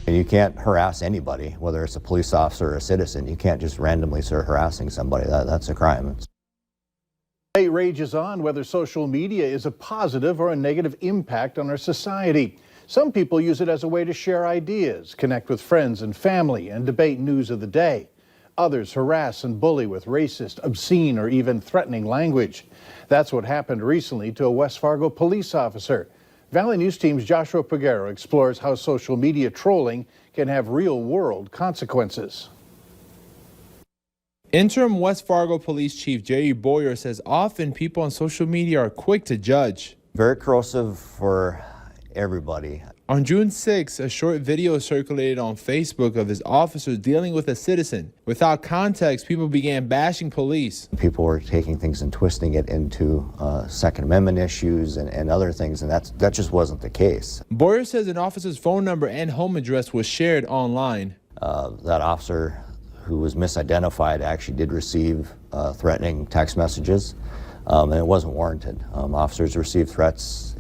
And you can't harass anybody, whether it's a police officer or a citizen. You can't just randomly start harassing somebody. That's a crime. Debate rages on whether social media is a positive or a negative impact on our society. Some people use it as a way to share ideas, connect with friends and family, and debate news of the day. Others harass and bully with racist, obscene, or even threatening language. That's what happened recently to a West Fargo police officer. Valley News Team's Joshua Peguero explores how social media trolling can have real-world consequences. Interim West Fargo Police Chief Jerry Boyer says often people on social media are quick to judge. Very corrosive for everybody. On June 6, a short video circulated on Facebook of his officers dealing with a citizen. Without context, people began bashing police. People were taking things and twisting it into Second Amendment issues and other things, and that just wasn't the case. Boyer says an officer's phone number and home address was shared online. That officer who was misidentified actually did receive threatening text messages, and it wasn't warranted. Officers receive threats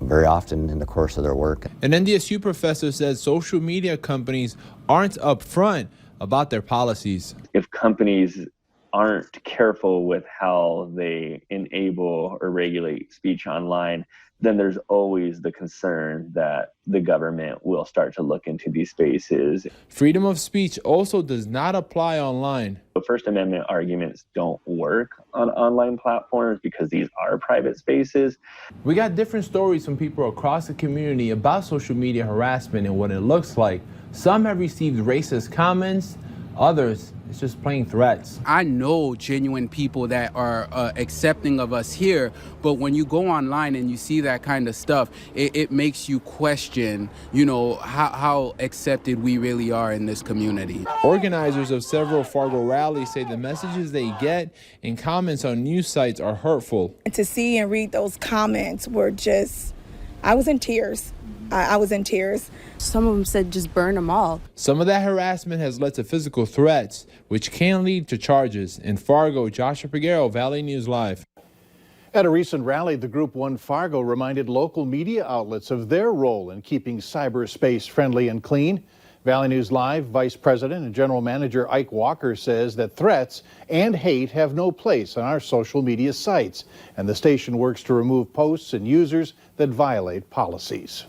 very often in the course of their work. An NDSU professor says social media companies aren't upfront about their policies. If companies aren't careful with how they enable or regulate speech online, then there's always the concern that the government will start to look into these spaces. Freedom of speech also does not apply online. The First Amendment arguments don't work on online platforms because these are private spaces. We got different stories from people across the community about social media harassment and what it looks like. Some have received racist comments, others, it's just plain threats. I know genuine people that are accepting of us here, but when you go online and you see that kind of stuff, it makes you question, how accepted we really are in this community. Organizers of several Fargo rallies say the messages they get in comments on news sites are hurtful. To see and read those comments were just, I was in tears. I was in tears. Some of them said just burn them all. Some of that harassment has led to physical threats, which can lead to charges. In Fargo, Joshua Peguero, Valley News Live. At a recent rally, the Group 1 Fargo reminded local media outlets of their role in keeping cyberspace friendly and clean. Valley News Live Vice President and General Manager Ike Walker says that threats and hate have no place on our social media sites, and the station works to remove posts and users that violate policies.